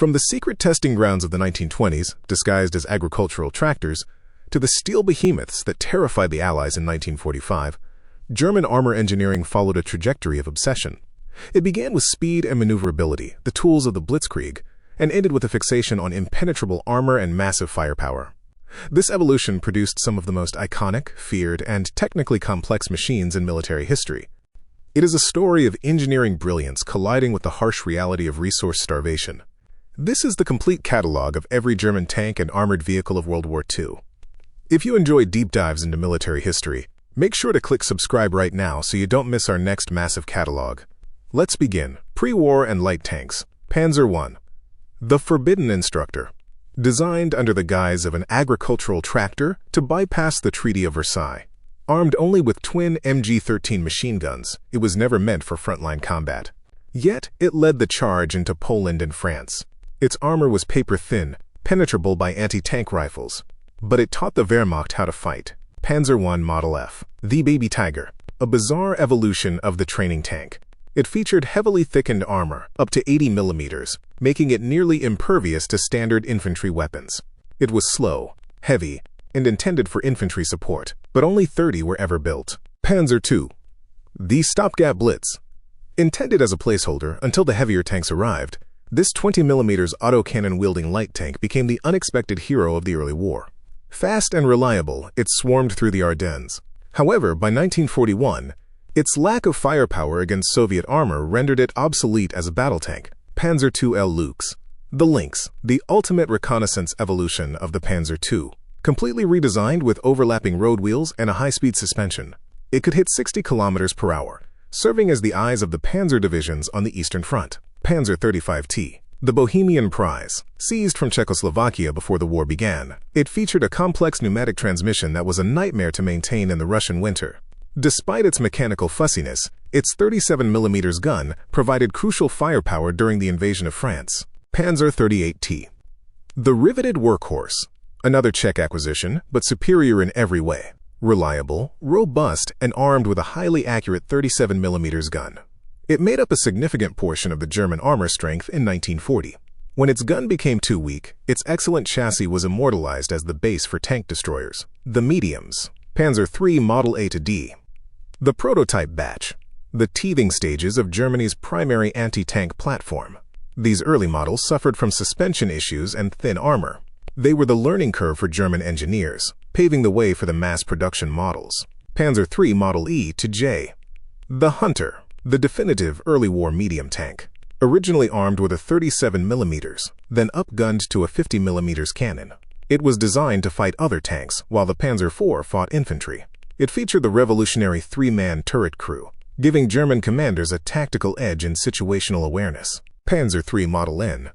From the secret testing grounds of the 1920s, disguised as agricultural tractors, to the steel behemoths that terrified the Allies in 1945, German armor engineering followed a trajectory of obsession. It began with speed and maneuverability, the tools of the Blitzkrieg, and ended with a fixation on impenetrable armor and massive firepower. This evolution produced some of the most iconic, feared, and technically complex machines in military history. It is a story of engineering brilliance colliding with the harsh reality of resource starvation. This is the complete catalog of every German tank and armored vehicle of World War II. If you enjoy deep dives into military history, make sure to click subscribe right now so you don't miss our next massive catalog. Let's begin. Pre-war and light tanks. Panzer I. The Forbidden Instructor. Designed under the guise of an agricultural tractor to bypass the Treaty of Versailles. Armed only with twin MG-13 machine guns, it was never meant for frontline combat. Yet, it led the charge into Poland and France. Its armor was paper-thin, penetrable by anti-tank rifles. But it taught the Wehrmacht how to fight. Panzer I Model F, the baby tiger, a bizarre evolution of the training tank. It featured heavily thickened armor, up to 80 millimeters, making it nearly impervious to standard infantry weapons. It was slow, heavy, and intended for infantry support, but only 30 were ever built. Panzer II, the stopgap blitz. Intended as a placeholder until the heavier tanks arrived, this 20mm autocannon-wielding light tank became the unexpected hero of the early war. Fast and reliable, it swarmed through the Ardennes. However, by 1941, its lack of firepower against Soviet armor rendered it obsolete as a battle tank. Panzer II Lux. The Lynx, the ultimate reconnaissance evolution of the Panzer II. Completely redesigned with overlapping road wheels and a high-speed suspension. It could hit 60 kilometers per hour, serving as the eyes of the Panzer divisions on the Eastern Front. Panzer 35T. The Bohemian Prize. Seized from Czechoslovakia before the war began, it featured a complex pneumatic transmission that was a nightmare to maintain in the Russian winter. Despite its mechanical fussiness, its 37mm gun provided crucial firepower during the invasion of France. Panzer 38T. The riveted workhorse. Another Czech acquisition, but superior in every way. Reliable, robust, and armed with a highly accurate 37mm gun. It made up a significant portion of the German armor strength in 1940. When its gun became too weak, its excellent chassis was immortalized as the base for tank destroyers. The mediums. Panzer III Model A to D. The prototype batch. The teething stages of Germany's primary anti-tank platform. These early models suffered from suspension issues and thin armor. They were the learning curve for German engineers, paving the way for the mass production models. Panzer III Model E to J. The Hunter. The definitive early war medium tank. Originally armed with a 37mm, then upgunned to a 50mm cannon. It was designed to fight other tanks, while the Panzer IV fought infantry. It featured the revolutionary three-man turret crew, giving German commanders a tactical edge in situational awareness. Panzer III Model N.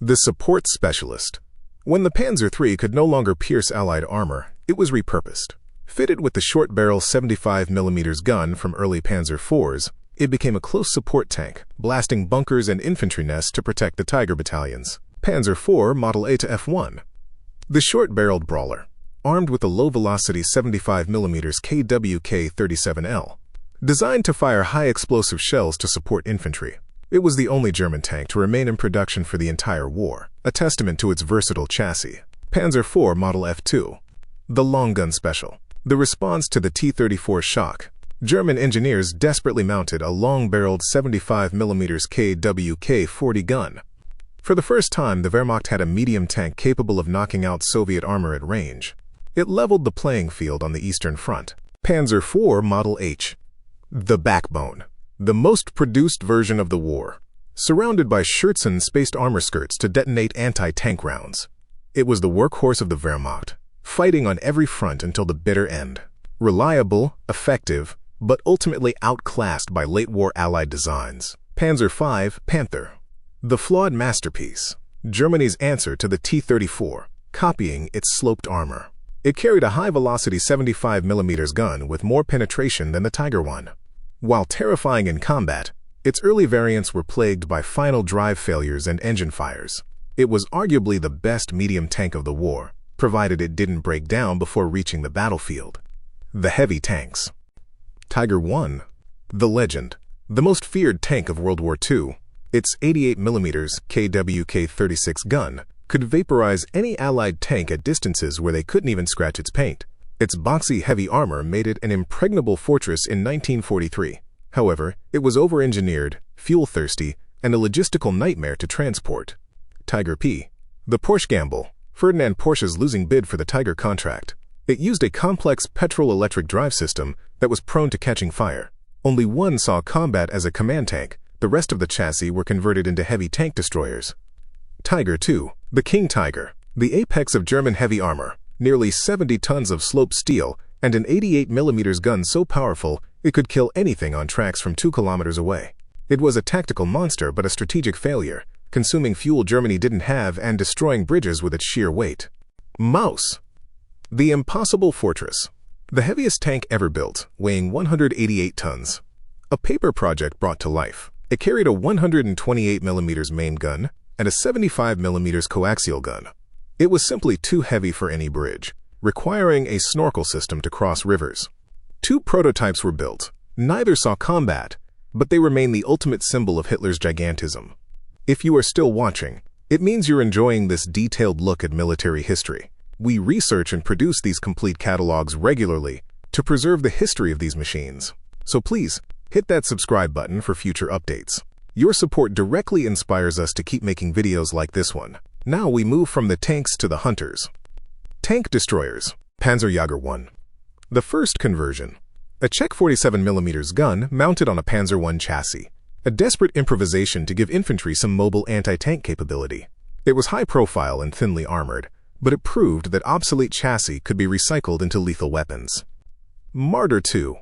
The support specialist. When the Panzer III could no longer pierce Allied armor, it was repurposed. Fitted with the short-barrel 75mm gun from early Panzer IVs, it became a close support tank, blasting bunkers and infantry nests to protect the Tiger battalions. Panzer IV Model A to F1. The short-barreled brawler, armed with a low-velocity 75mm KWK-37L. Designed to fire high-explosive shells to support infantry, it was the only German tank to remain in production for the entire war, a testament to its versatile chassis. Panzer IV Model F2. The long gun special. The response to the T-34 shock. German engineers desperately mounted a long-barreled 75mm KWK-40 gun. For the first time, the Wehrmacht had a medium tank capable of knocking out Soviet armor at range. It leveled the playing field on the Eastern Front. Panzer IV Model H. The backbone. The most produced version of the war. Surrounded by Scherzen-spaced armor skirts to detonate anti-tank rounds. It was the workhorse of the Wehrmacht, fighting on every front until the bitter end. Reliable, effective, but ultimately outclassed by late-war Allied designs. Panzer V Panther. The flawed masterpiece. Germany's answer to the T-34, copying its sloped armor. It carried a high-velocity 75mm gun with more penetration than the Tiger I. While terrifying in combat, its early variants were plagued by final drive failures and engine fires. It was arguably the best medium tank of the war, provided it didn't break down before reaching the battlefield. The heavy tanks. Tiger I. The legend. The most feared tank of World War II. Its 88mm Kw-K36 gun could vaporize any Allied tank at distances where they couldn't even scratch its paint. Its boxy heavy armor made it an impregnable fortress in 1943. However, it was over-engineered, fuel-thirsty, and a logistical nightmare to transport. Tiger P. The Porsche gamble. Ferdinand Porsche's losing bid for the Tiger contract. It used a complex petrol-electric drive system that was prone to catching fire. Only one saw combat as a command tank. The rest of the chassis were converted into heavy tank destroyers. Tiger II. The King Tiger. The apex of German heavy armor. Nearly 70 tons of sloped steel and an 88mm gun so powerful it could kill anything on tracks from 2 kilometers away. It was a tactical monster but a strategic failure, consuming fuel Germany didn't have and destroying bridges with its sheer weight. Maus. The Impossible Fortress. The heaviest tank ever built, weighing 188 tons. A paper project brought to life. It carried a 128mm main gun and a 75mm coaxial gun. It was simply too heavy for any bridge, requiring a snorkel system to cross rivers. 2 prototypes were built. Neither saw combat, but they remain the ultimate symbol of Hitler's gigantism. If you are still watching, it means you're enjoying this detailed look at military history. We research and produce these complete catalogs regularly to preserve the history of these machines. So please, hit that subscribe button for future updates. Your support directly inspires us to keep making videos like this one. Now we move from the tanks to the hunters. Tank destroyers. Panzer I. The first conversion. A Czech 47mm gun mounted on a Panzer I chassis. A desperate improvisation to give infantry some mobile anti-tank capability. It was high profile and thinly armored, but it proved that obsolete chassis could be recycled into lethal weapons. Marder II.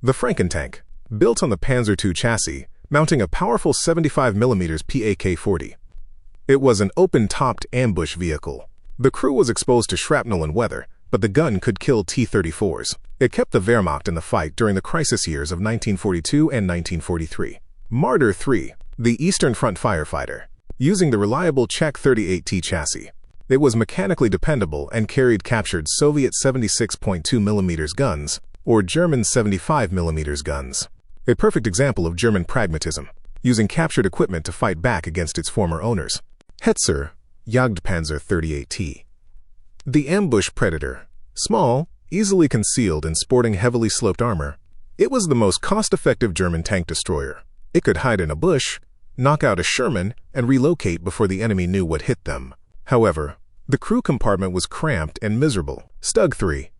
The Frankentank. Built on the Panzer II chassis, mounting a powerful 75mm PAK-40. It was an open-topped ambush vehicle. The crew was exposed to shrapnel and weather, but the gun could kill T-34s. It kept the Wehrmacht in the fight during the crisis years of 1942 and 1943. Marder III. The Eastern Front firefighter. Using the reliable Czech 38T chassis. It was mechanically dependable and carried captured Soviet 76.2mm guns, or German 75mm guns. A perfect example of German pragmatism, using captured equipment to fight back against its former owners. Hetzer, Jagdpanther 38T. The ambush predator. Small, easily concealed and sporting heavily sloped armor, it was the most cost-effective German tank destroyer. It could hide in a bush, knock out a Sherman, and relocate before the enemy knew what hit them. However, the crew compartment was cramped and miserable. Stug III.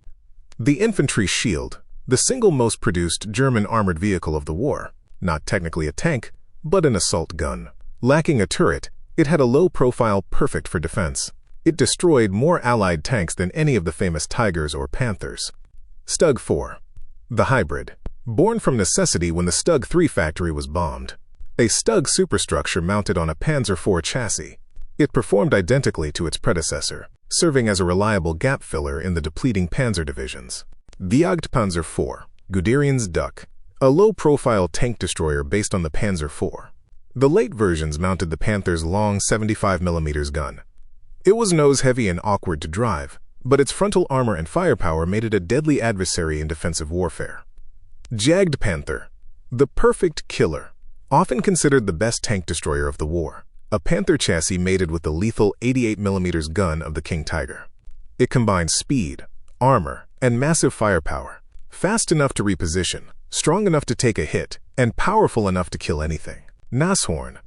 The infantry shield. The single most produced German armored vehicle of the war. Not technically a tank, but an assault gun. Lacking a turret, it had a low profile perfect for defense. It destroyed more Allied tanks than any of the famous Tigers or Panthers. Stug IV. The hybrid. Born from necessity when the Stug III factory was bombed. A Stug superstructure mounted on a Panzer IV chassis. It performed identically to its predecessor, serving as a reliable gap filler in the depleting Panzer divisions. Jagdpanther IV. Guderian's Duck. A low-profile tank destroyer based on the Panzer IV. The late versions mounted the Panther's long 75mm gun. It was nose-heavy and awkward to drive, but its frontal armor and firepower made it a deadly adversary in defensive warfare. Jagdpanther. The perfect killer. Often considered the best tank destroyer of the war. A Panther chassis mated with the lethal 88mm gun of the King Tiger. It combines speed, armor, and massive firepower. Fast enough to reposition, strong enough to take a hit, and powerful enough to kill anything. Nashorn.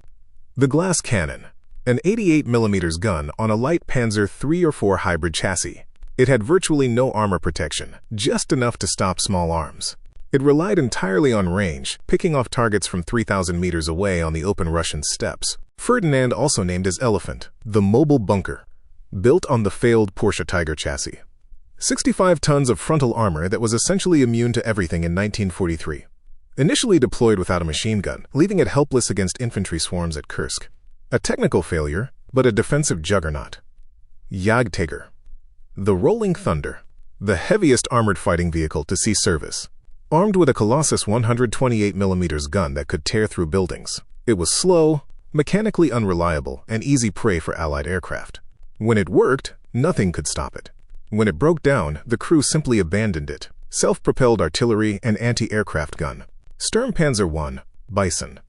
The glass cannon. An 88mm gun on a light Panzer III or IV hybrid chassis. It had virtually no armor protection, just enough to stop small arms. It relied entirely on range, picking off targets from 3,000 meters away on the open Russian steppes. Ferdinand also named his Elephant, the mobile bunker, built on the failed Porsche Tiger chassis. 65 tons of frontal armor that was essentially immune to everything in 1943. Initially deployed without a machine gun, leaving it helpless against infantry swarms at Kursk. A technical failure, but a defensive juggernaut. Jagdtiger. The Rolling Thunder. The heaviest armored fighting vehicle to see service. Armed with a Colossus 128mm gun that could tear through buildings. It was slow, mechanically unreliable, and easy prey for Allied aircraft. When it worked, nothing could stop it. When it broke down, the crew simply abandoned it. Self-propelled artillery and anti-aircraft gun. Sturmpanzer I. Bison.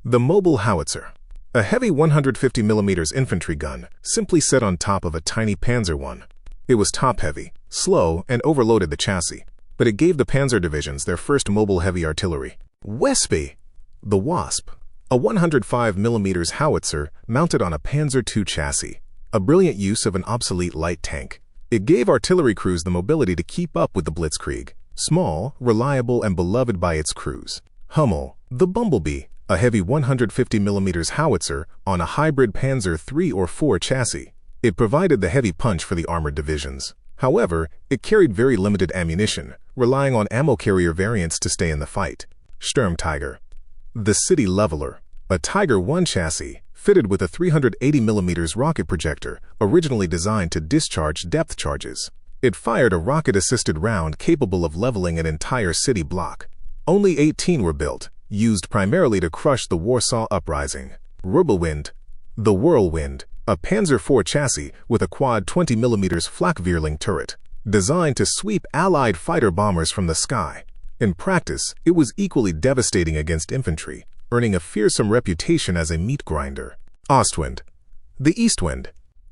The mobile howitzer. A heavy 150mm infantry gun simply set on top of a tiny Panzer I. It was top-heavy, slow, and overloaded the chassis, but it gave the Panzer divisions their first mobile heavy artillery. WWII, the Wasp, a 105mm howitzer mounted on a Panzer II chassis, a brilliant use of an obsolete light tank. It gave artillery crews the mobility to keep up with the Blitzkrieg, small, reliable, and beloved by its crews. Hummel, the Bumblebee, a heavy 150mm howitzer on a hybrid Panzer III or IV chassis. It provided the heavy punch for the armored divisions. However, it carried very limited ammunition, relying on ammo carrier variants to stay in the fight. Sturmtiger, the City Leveler, a Tiger I chassis fitted with a 380mm rocket projector originally designed to discharge depth charges. It fired a rocket-assisted round capable of leveling an entire city block. Only 18 were built, used primarily to crush the Warsaw Uprising. Wirbelwind, the Whirlwind, a Panzer IV chassis with a quad 20mm flak-Vierling turret, designed to sweep Allied fighter bombers from the sky. In practice, it was equally devastating against infantry, earning a fearsome reputation as a meat grinder. Ostwind, the Eastwind,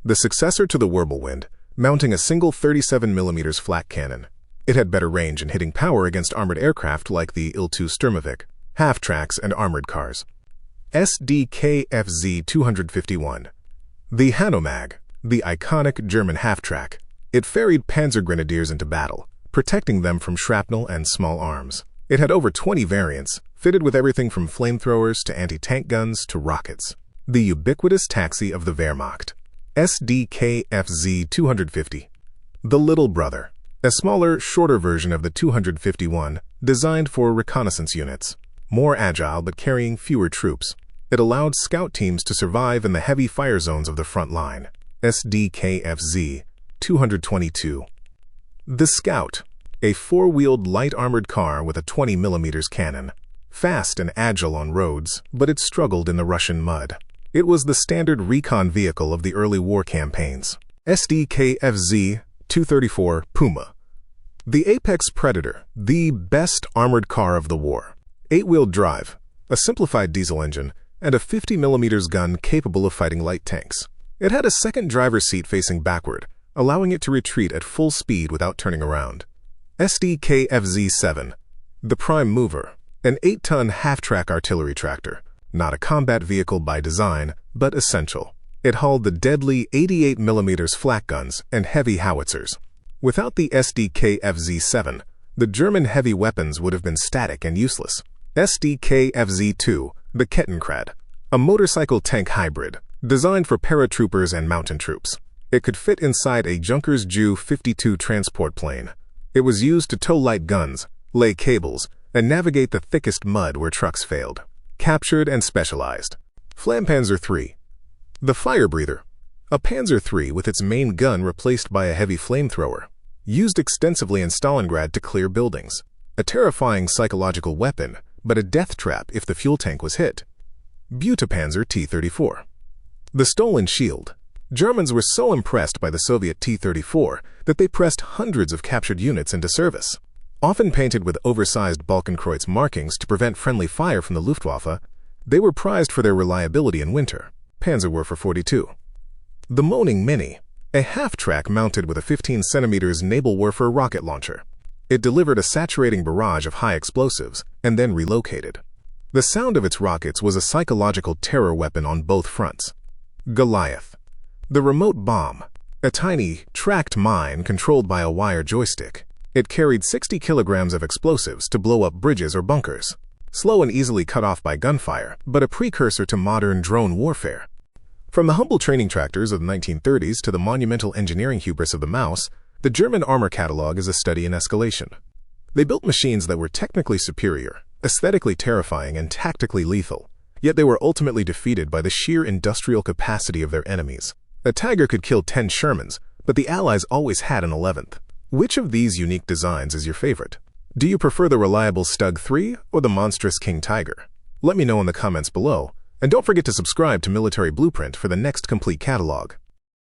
the successor to the Wirbelwind, mounting a single 37mm flak cannon. It had better range and hitting power against armored aircraft like the Il-2 Sturmovik, Halftracks, and armored cars. Sd.Kfz 251, the Hanomag, the iconic German half-track. It ferried Panzer grenadiers into battle, protecting them from shrapnel and small arms. It had over 20 variants, fitted with everything from flamethrowers to anti-tank guns to rockets. The ubiquitous taxi of the Wehrmacht. Sd.Kfz 250, the Little Brother, a smaller, shorter version of the 251, designed for reconnaissance units. More agile but carrying fewer troops. It allowed scout teams to survive in the heavy fire zones of the front line. Sd.Kfz 222. The Scout, a four-wheeled light armored car with a 20mm cannon. Fast and agile on roads, but it struggled in the Russian mud. It was the standard recon vehicle of the early war campaigns. Sd.Kfz 234 Puma, the Apex Predator, the best armored car of the war. 8-wheel drive, a simplified diesel engine, and a 50mm gun capable of fighting light tanks. It had a second driver's seat facing backward, allowing it to retreat at full speed without turning around. Sd.Kfz 7, the Prime Mover, an 8-ton half-track artillery tractor, not a combat vehicle by design, but essential. It hauled the deadly 88mm flak guns and heavy howitzers. Without the Sd.Kfz 7, the German heavy weapons would have been static and useless. Sd.Kfz 2, the Kettenkrad, a motorcycle tank hybrid, designed for paratroopers and mountain troops. It could fit inside a Junkers Ju-52 transport plane. It was used to tow light guns, lay cables, and navigate the thickest mud where trucks failed. Captured and specialized. Panzer III, the Fire Breather, a Panzer III with its main gun replaced by a heavy flamethrower. Used extensively in Stalingrad to clear buildings. A terrifying psychological weapon, but a death trap if the fuel tank was hit. Panzer T-34, the Stolen Shield. Germans were so impressed by the Soviet T-34 that they pressed hundreds of captured units into service. Often painted with oversized Balkenkreuz markings to prevent friendly fire from the Luftwaffe, they were prized for their reliability in winter. Panzerwerfer 42. The Moaning Mini, a half-track mounted with a 15cm Naval-Werfer rocket launcher. It delivered a saturating barrage of high explosives and then relocated. The sound of its rockets was a psychological terror weapon on both fronts. Goliath, the Remote Bomb, a tiny, tracked mine controlled by a wire joystick. It carried 60 kilograms of explosives to blow up bridges or bunkers. Slow and easily cut off by gunfire, but a precursor to modern drone warfare. From the humble training tractors of the 1930s to the monumental engineering hubris of the Maus, the German armor catalog is a study in escalation. They built machines that were technically superior, aesthetically terrifying, and tactically lethal, yet they were ultimately defeated by the sheer industrial capacity of their enemies. A Tiger could kill 10 Shermans, but the Allies always had an 11th. Which of these unique designs is your favorite? Do you prefer the reliable Stug 3 or the monstrous King Tiger? Let me know in the comments below, and don't forget to subscribe to Military Blueprint for the next complete catalog.